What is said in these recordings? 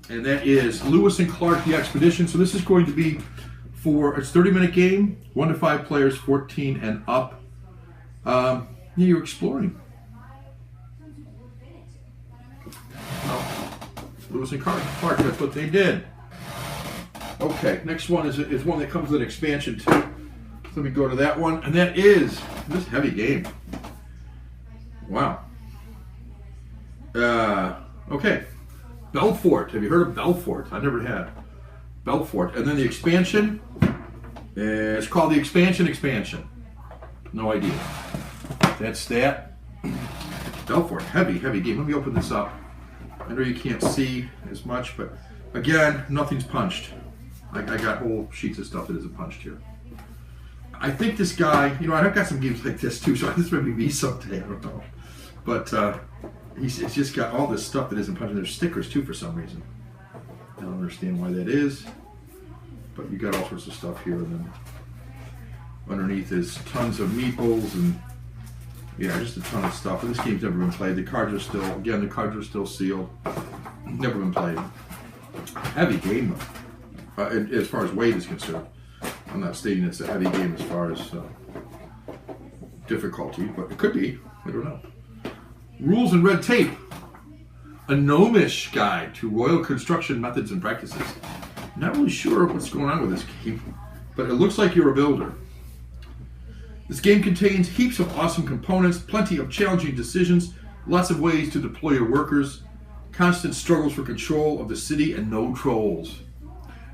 and that is Lewis and Clark: The Expedition. So this is going to be it's a 30-minute game, 1 to 5 players, 14 and up. You're exploring. Lewis and Clark, that's what they did. Okay, next one is one that comes with an expansion too. Let me go to that one, and that is this heavy game. Wow. Okay, Belfort. Have you heard of Belfort? I never had. Belfort, and then the expansion. It's called the expansion. No idea. That's that. Belfort, heavy game. Let me open this up. I know you can't see as much, but again, nothing's punched. I got whole sheets of stuff that isn't punched here. I think this guy, I've got some games like this too, so this may be me someday, I don't know. But he's just got all this stuff that isn't punched. There's stickers too for some reason. I don't understand why that is, but you got all sorts of stuff here, and then underneath is tons of meeples and just a ton of stuff. But this game's never been played. The cards are still sealed. Never been played. Heavy game though, as far as weight is concerned. I'm not stating it's a heavy game as far as difficulty, but it could be. I don't know. Rules and Red Tape. A gnomish guide to royal construction methods and practices. Not really sure what's going on with this game, but it looks like you're a builder. This game contains heaps of awesome components, plenty of challenging decisions, lots of ways to deploy your workers, constant struggles for control of the city, and no trolls.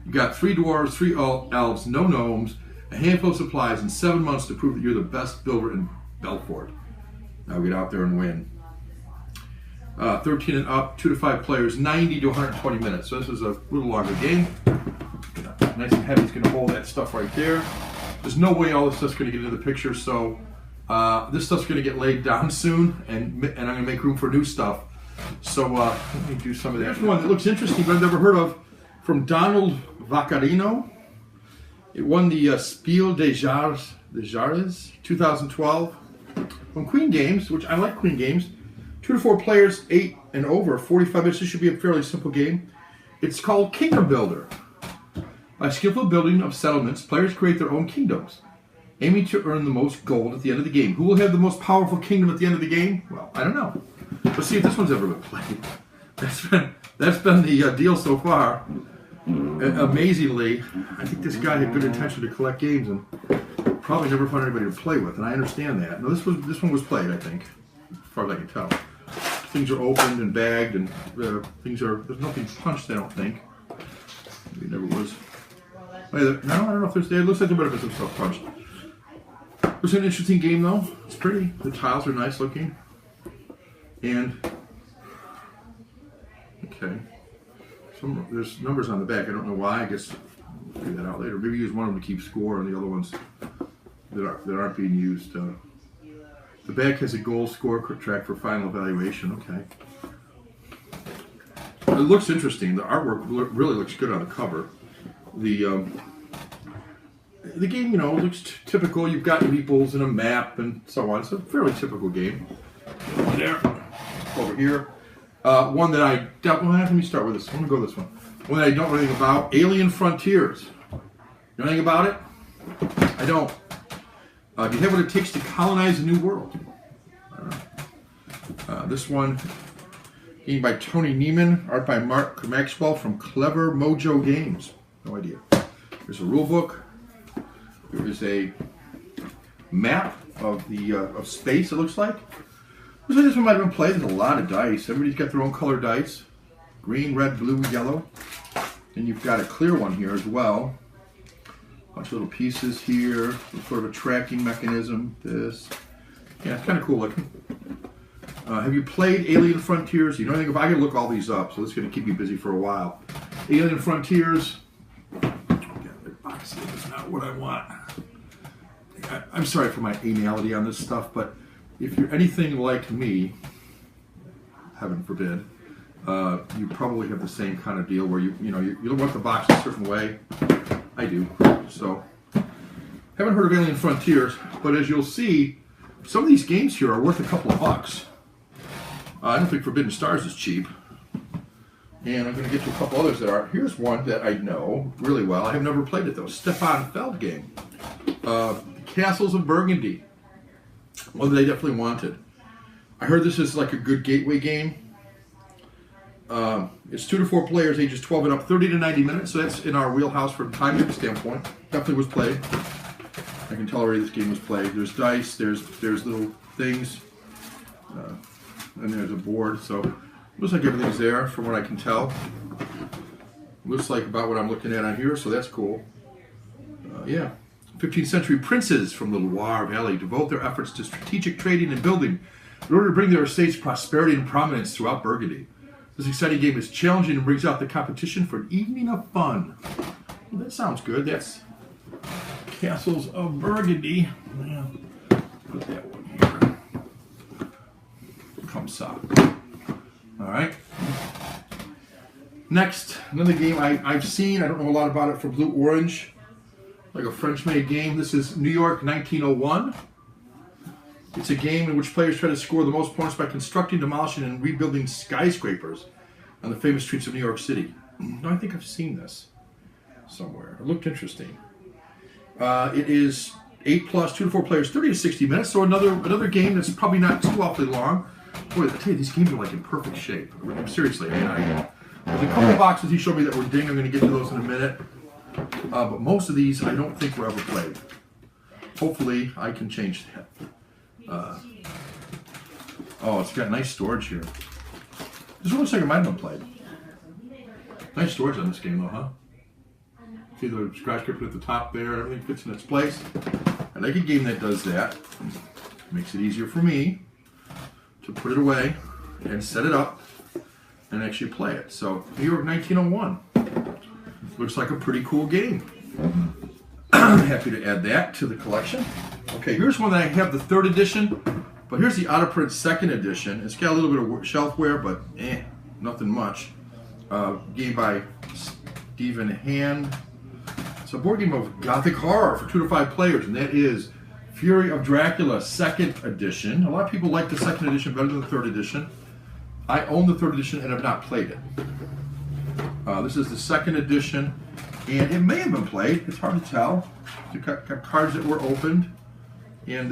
You've got 3 dwarves, 3 elves, no gnomes, a handful of supplies, and 7 months to prove that you're the best builder in Belfort. Now get out there and win. 13 and up, 2 to 5 players, 90 to 120 minutes. So this is a little longer game. Nice and heavy. It's going to hold that stuff right there. There's no way all this stuff's going to get into the picture, so this stuff's going to get laid down soon, and I'm going to make room for new stuff. So let me do some of that. Here's one that looks interesting, but I've never heard of, from Donald Vaccarino. It won the Spiel des Jahres 2012 from Queen Games, which I like Queen Games. 2 to 4 players, 8 and over, 45 minutes. This should be a fairly simple game. It's called Kingdom Builder. By skillful building of settlements, players create their own kingdoms, aiming to earn the most gold at the end of the game. Who will have the most powerful kingdom at the end of the game? Well, I don't know. Let's see if this one's ever been played. That's been the deal so far. Amazingly, I think this guy had good intention to collect games and probably never found anybody to play with, and I understand that. No, this one was played, I think, as far as I can tell. Things are opened and bagged, and there's nothing punched, I don't think. Maybe it never was. No, I don't know if there's. It looks like there might have been some stuff punched. It's an interesting game, though. It's pretty. The tiles are nice looking. And okay, there's numbers on the back. I don't know why. I guess we'll figure that out later. Maybe use one of them to keep score, and the other ones that aren't being used. The back has a goal score track for final evaluation. Okay. It looks interesting. The artwork really looks good on the cover. The game, looks typical. You've got meeples and a map and so on. It's a fairly typical game. There, over here. One that I don't. Well, let me start with this. I'm gonna go this one. One that I don't know anything about. Alien Frontiers. You know anything about it? I don't. Do you have what it takes to colonize a new world? This one, game by Tony Neiman, art by Mark Maxwell from Clever Mojo Games. No idea. There's a rule book. There is a map of the of space. It looks like. Looks like this one might have been played. There's a lot of dice. Everybody's got their own color dice: green, red, blue, yellow. And you've got a clear one here as well. Bunch of little pieces here. Sort of a tracking mechanism. This. Yeah, it's kind of cool looking. Have you played Alien Frontiers? You know anything about? I can look all these up, so this is going to keep you busy for a while. Alien Frontiers. It's not what I want. I'm sorry for my anality on this stuff, but if you're anything like me, heaven forbid, you probably have the same kind of deal where you don't want the box a certain way. I do. So, haven't heard of Alien Frontiers, but as you'll see, some of these games here are worth a couple of bucks. I don't think Forbidden Stars is cheap, And I'm going to get to a couple others that are. Here's one that I know really well. I have never played it though. Stefan Feld game. Castles of Burgundy. One that I definitely wanted. I heard this is like a good gateway game. It's 2 to 4 players, ages 12 and up, 30 to 90 minutes. So that's in our wheelhouse from a time standpoint. Definitely was played. I can tell already this game was played. There's dice. There's little things. And there's a board. So looks like everything's there from what I can tell. Looks like about what I'm looking at on here. So that's cool. Yeah. 15th century princes from the Loire Valley devote their efforts to strategic trading and building in order to bring their estates prosperity and prominence throughout Burgundy. This exciting game is challenging and brings out the competition for an evening of fun. Well, that sounds good. That's Castles of Burgundy. Yeah. Put that one here. Come ça. All right. Next, another game I've seen. I don't know a lot about it from Blue Orange. Like a French-made game. This is New York 1901. It's a game in which players try to score the most points by constructing, demolishing, and rebuilding skyscrapers on the famous streets of New York City. No, I think I've seen this somewhere. It looked interesting. It is 8+, 2 to 4 players, 30 to 60 minutes. So another game that's probably not too awfully long. Boy, I tell you, these games are like in perfect shape. Seriously, I mean, there's a couple boxes he showed me that were ding. I'm going to get to those in a minute. But most of these I don't think were ever played. Hopefully I can change that. Oh, it's got nice storage here. This one looks like it might have been played. Nice storage on this game though, huh? See the skyscraper at the top there, everything fits in its place. I like a game that does that. Makes it easier for me to put it away and set it up and actually play it. So, New York 1901. Looks like a pretty cool game. I'm happy to add that to the collection. Okay, here's one that I have, the 3rd edition, but here's the out-of-print 2nd edition. It's got a little bit of shelfware, but nothing much. Game by Stephen Hand. It's a board game of Gothic horror for 2 to 5 players, and that is Fury of Dracula 2nd edition. A lot of people like the 2nd edition better than the 3rd edition. I own the 3rd edition and have not played it. This is the 2nd edition, and it may have been played. It's hard to tell. It's got cards that were opened. And,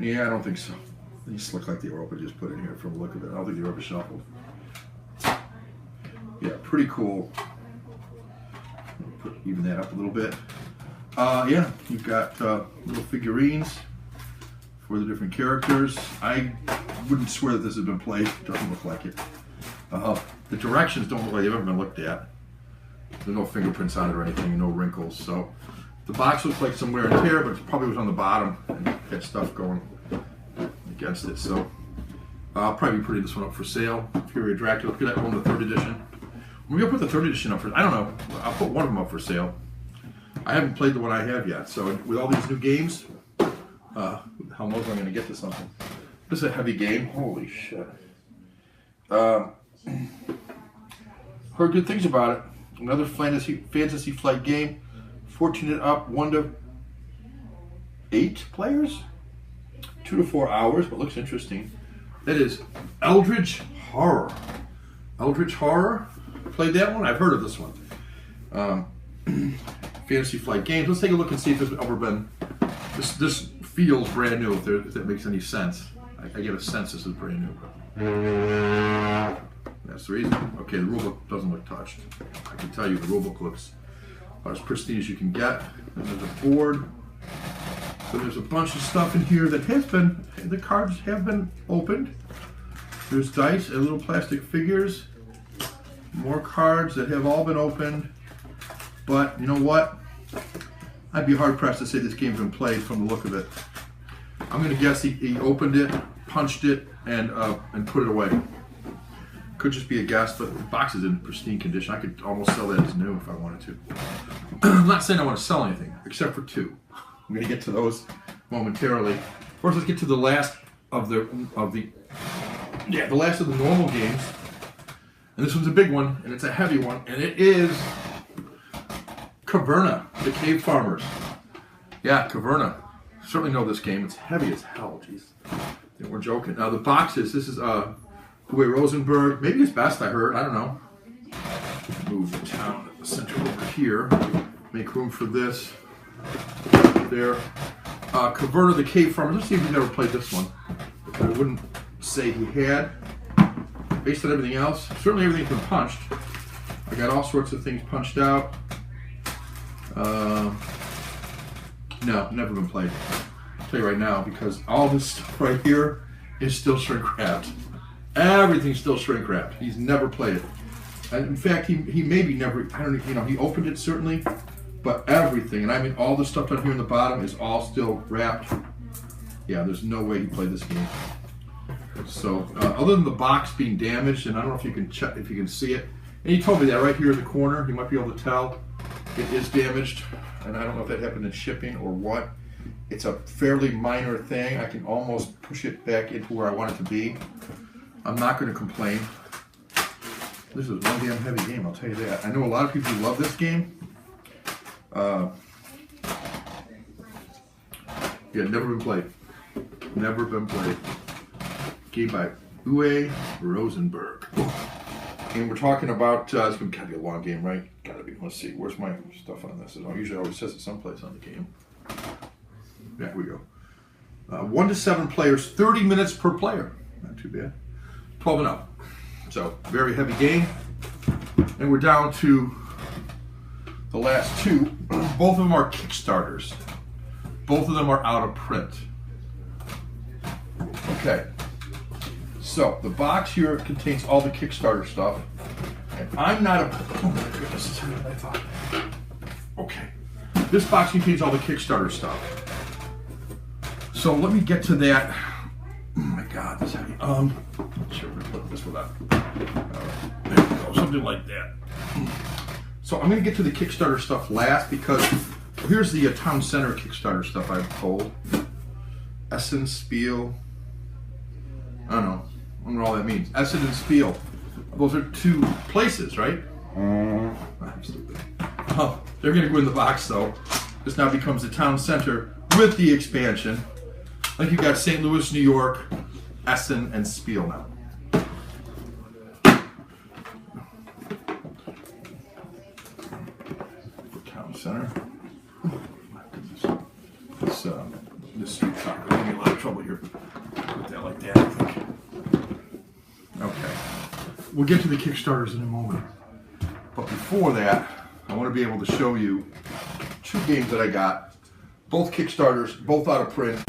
yeah, I don't think so. These look like they were open, just put in here from the look of it. I don't think they were ever shuffled. Yeah, pretty cool. Even that up a little bit. Yeah, you've got little figurines for the different characters. I wouldn't swear that this has been played. It doesn't look like it. The directions don't look like they've ever been looked at. There's no fingerprints on it or anything, no wrinkles. So the box looks like some wear and tear, but it probably was on the bottom and had stuff going against it. So I'll probably be putting this one up for sale. Fury of Dracula. Look at that one, the 3rd edition. Maybe I'll put the 3rd edition up for, I don't know. I'll put one of them up for sale. I haven't played the one I have yet. So with all these new games, how knows I'm going to get to something. This is a heavy game. Holy shit. Heard good things about it. Another fantasy flight game. 14 and up, 1 to 8 players. 2 to 4 hours, but looks interesting. That is Eldridge Horror. Eldridge Horror. Played that one? I've heard of this one. Fantasy flight games. Let's take a look and see if there's ever been. This feels brand new, if that makes any sense. I get a sense this is brand new. That's the reason. Okay, the rulebook doesn't look touched. I can tell you the rulebook looks about as pristine as you can get. And there's a board. So there's a bunch of stuff in here that has been, the cards have been opened. There's dice and little plastic figures. More cards that have all been opened. But you know what? I'd be hard pressed to say this game's been played from the look of it. I'm going to guess he opened it, punched it, and put it away. Could just be a guess, but the box is in pristine condition. I could almost sell that as new if I wanted to. I'm not saying I want to sell anything, except for 2. I'm going to get to those momentarily. First, let's get to the last of the last of the normal games. And this one's a big one, and it's a heavy one, and it is Caverna, the Cave Farmers. Yeah, Caverna. Certainly know this game. It's heavy as hell, jeez. We're joking. Now the boxes, this is Uwe Rosenberg, maybe his best, I heard. I don't know. Move the town center over here. Make room for this. There. Converter the Cave Farmer. Let's see if he's ever played this one. I wouldn't say he had. Based on everything else, certainly everything's been punched. I got all sorts of things punched out. No, never been played. I'll tell you right now, because all this stuff right here is still shrink wrapped. Everything's still shrink wrapped. He's never played it. And in fact, he maybe never, I don't know, he opened it certainly, but everything, and I mean all the stuff down here in the bottom is all still wrapped. Yeah, there's no way he played this game. So, other than the box being damaged, and I don't know if you can check, if you can see it, and he told me that right here in the corner, you might be able to tell, it is damaged, and I don't know if that happened in shipping or what. It's a fairly minor thing. I can almost push it back into where I want it to be. I'm not going to complain. This is one damn heavy game, I'll tell you that. I know a lot of people who love this game. Yeah, never been played. Never been played. Game by Uwe Rosenberg. And we're talking about, it's going to be a long game, right? Gotta be. Let's see, where's my stuff on this? It usually always says it someplace on the game. Yeah, here we go. 1 to 7 players, 30 minutes per player. Not too bad. 12 and up. So, very heavy game. And we're down to the last two. Both of them are Kickstarters. Both of them are out of print. Okay. So, the box here contains all the Kickstarter stuff. And I'm not a... Oh my goodness, this is what I thought. Okay. This box contains all the Kickstarter stuff. So, let me get to that. Oh my God, this is heavy. Sure, we're going to put this without. There we go, something like that. So, I'm going to get to the Kickstarter stuff last because here's the Town Center Kickstarter stuff I'm told. Essen, Spiel. I don't know. I don't know all that means. Essen and Spiel. Those are two places, right? I'm stupid. Oh, they're going to go in the box, though. This now becomes the Town Center with the expansion. Like you've got St. Louis, New York, Essen, and Spiel now. Town Center. Oh, my goodness. This street talk will give me a lot of trouble here. Put that like that, I think. Okay. We'll get to the Kickstarters in a moment. But before that, I want to be able to show you 2 games that I got. Both Kickstarters, both out of print.